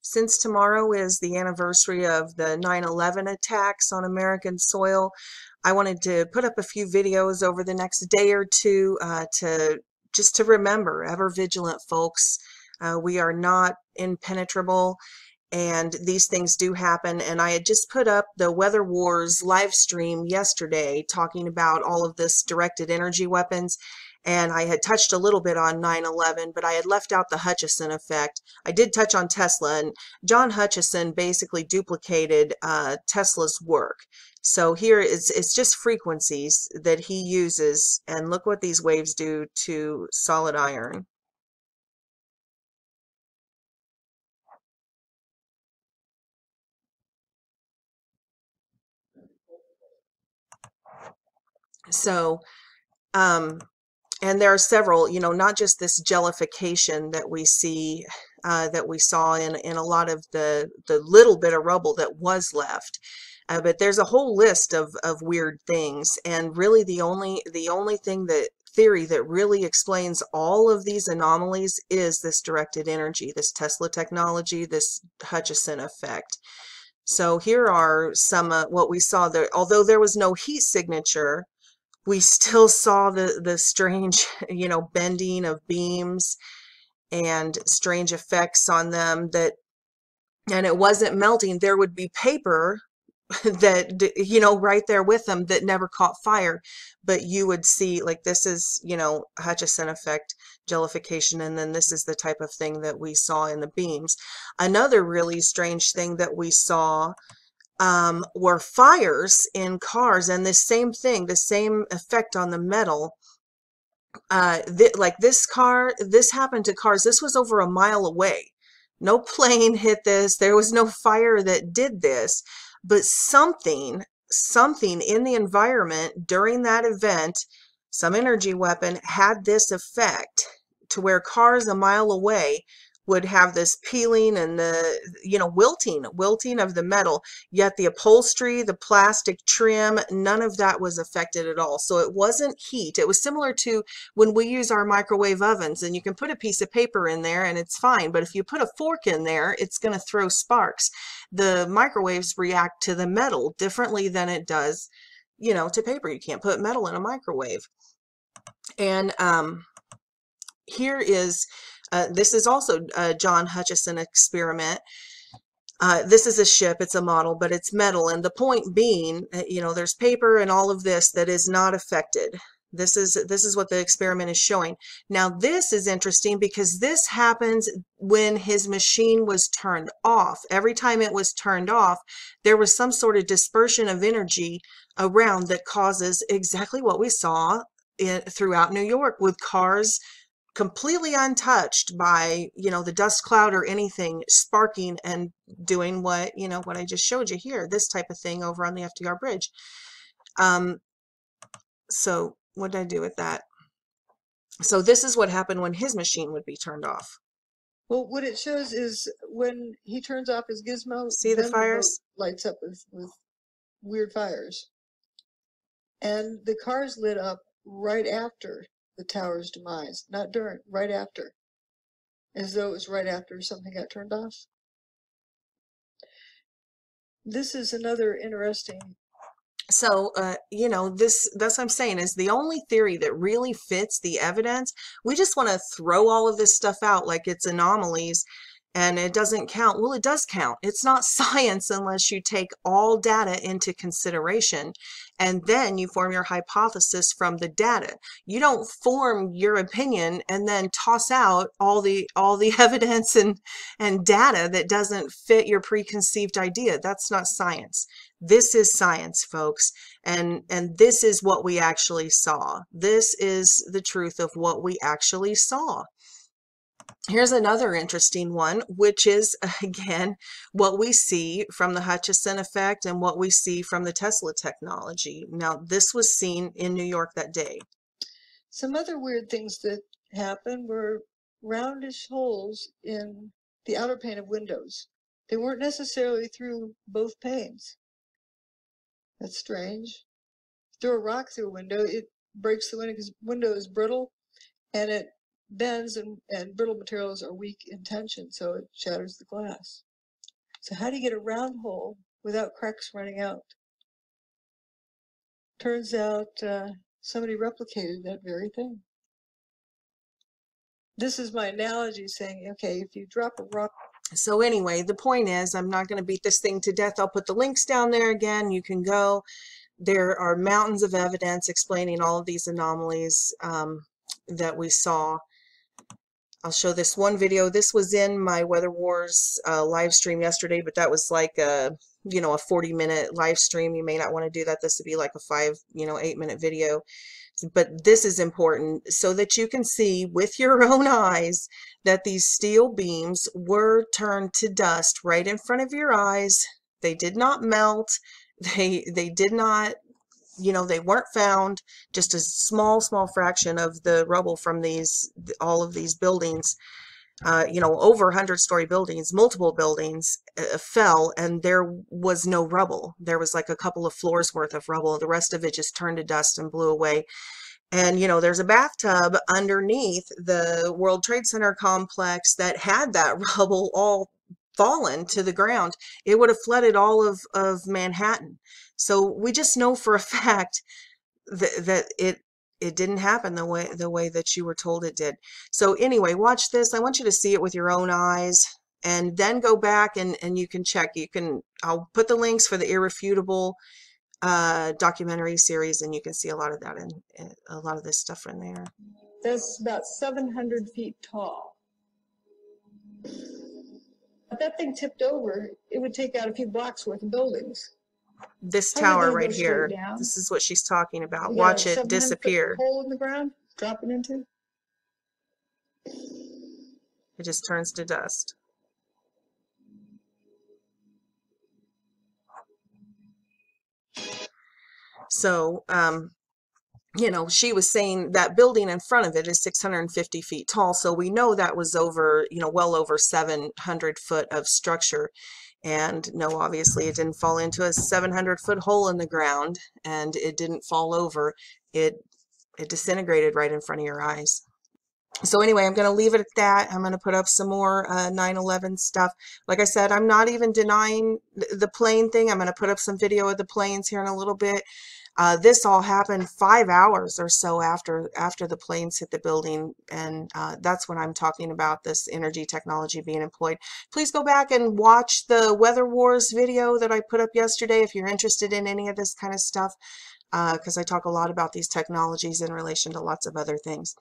Since tomorrow is the anniversary of the 9/11 attacks on American soil, I wanted to put up a few videos over the next day or two to just to remember, ever vigilant, folks. We are not impenetrable, and these things do happen. And I had just put up the Weather Wars live stream yesterday talking about all of this directed energy weapons. And I had touched a little bit on 9/11, but I had left out the Hutchison effect. I did touch on Tesla, and John Hutchison basically duplicated Tesla's work. So here it's just frequencies that he uses, and look what these waves do to solid iron. So, um, and there are several, not just this jellification that we see, that we saw in a lot of the little bit of rubble that was left. But there's a whole list of weird things, and really the only theory that really explains all of these anomalies is this directed energy, this Tesla technology, this Hutchison effect. So here are some what we saw there. Although there was no heat signature, we still saw the strange, bending of beams and strange effects on them, and it wasn't melting. There would be paper that, right there with them that never caught fire, but you would see, like, this is, Hutchison effect, jellification, and then this is the type of thing that we saw in the beams. Another really strange thing that we saw were fires in cars, and the same thing, the same effect on the metal. Like this happened to cars. This was over a mile away. No plane hit this. There was no fire that did this, but something in the environment during that event, some energy weapon had this effect to where cars a mile away would have this peeling and the wilting of the metal, yet the upholstery, the plastic trim, none of that was affected at all. So it wasn't heat. It was similar to when we use our microwave ovens, and you can put a piece of paper in there and it's fine, but if you put a fork in there, it's going to throw sparks. The microwaves react to the metal differently than it does, to paper. You can't put metal in a microwave. And here is this is also a John Hutchison experiment. This is a ship, it's a model, but it's metal. And the point being, there's paper and all of this that is not affected. This is what the experiment is showing. Now, this is interesting because this happens when his machine was turned off. Every time it was turned off, there was some sort of dispersion of energy around that causes exactly what we saw throughout New York, with cars completely untouched by, the dust cloud or anything, sparking and doing what I just showed you here, this type of thing over on the FDR bridge. So what did I do with that? So this is what happened when his machine would be turned off. Well, what it shows is when he turns off his gizmo, see the fires? The lights up with weird fires. And the cars lit up right after the tower's demise, not during, right after, as though it was right after something got turned off. This is another interesting. So, that's what I'm saying, is the only theory that really fits the evidence. We just want to throw all of this stuff out like it's anomalies and it doesn't count. Well, it does count. It's not science unless you take all data into consideration and then you form your hypothesis from the data. You don't form your opinion and then toss out all the evidence and data that doesn't fit your preconceived idea. That's not science. This is science, folks, and this is what we actually saw. This is the truth of what we actually saw. Here's another interesting one, which is, again, what we see from the Hutchison effect and what we see from the Tesla technology. Now, this was seen in New York that day. Some other weird things that happened were roundish holes in the outer pane of windows. They weren't necessarily through both panes. That's strange. Throw a rock through a window, it breaks the window because window is brittle and it bends, and brittle materials are weak in tension, so it shatters the glass. So how do you get a round hole without cracks running out? Turns out somebody replicated that very thing. This is my analogy saying, okay, if you drop a rock. So anyway, the point is, I'm not going to beat this thing to death. I'll put the links down there again. You can go. There are mountains of evidence explaining all of these anomalies that we saw. I'll show this one video. This was in my Weather Wars live stream yesterday, but that was like a 40-minute live stream. You may not want to do that. This would be like a 8-minute video. But this is important so that you can see with your own eyes that these steel beams were turned to dust right in front of your eyes. They did not melt. They did not, they weren't found. Just a small fraction of the rubble from all of these buildings, over 100-story buildings, multiple buildings fell, and there was no rubble. There was like a couple of floors worth of rubble. The rest of it just turned to dust and blew away. And, there's a bathtub underneath the World Trade Center complex that had that rubble all fallen to the ground. It would have flooded all of Manhattan. So we just know for a fact that it didn't happen the way that you were told it did. So anyway, watch this. I want you to see it with your own eyes, and then go back and you can check. I'll put the links for the Irrefutable documentary series, and you can see a lot of that in a lot of this stuff in there. That's about 700 feet tall. If that thing tipped over, it would take out a few blocks worth of buildings. This tower right here, this is what she's talking about. Watch it disappear. Hole in the ground, dropping into. It just turns to dust. So, she was saying that building in front of it is 650 feet tall. So we know that was over, well over 700 foot of structure. And no, obviously it didn't fall into a 700-foot hole in the ground, and it didn't fall over. It disintegrated right in front of your eyes. So anyway, I'm going to leave it at that. I'm going to put up some more 9/11 stuff. Like I said, I'm not even denying the plane thing. I'm going to put up some video of the planes here in a little bit. This all happened 5 hours or so after the planes hit the building, and that's when I'm talking about this energy technology being employed. Please go back and watch the Weather Wars video that I put up yesterday if you're interested in any of this kind of stuff, because I talk a lot about these technologies in relation to lots of other things.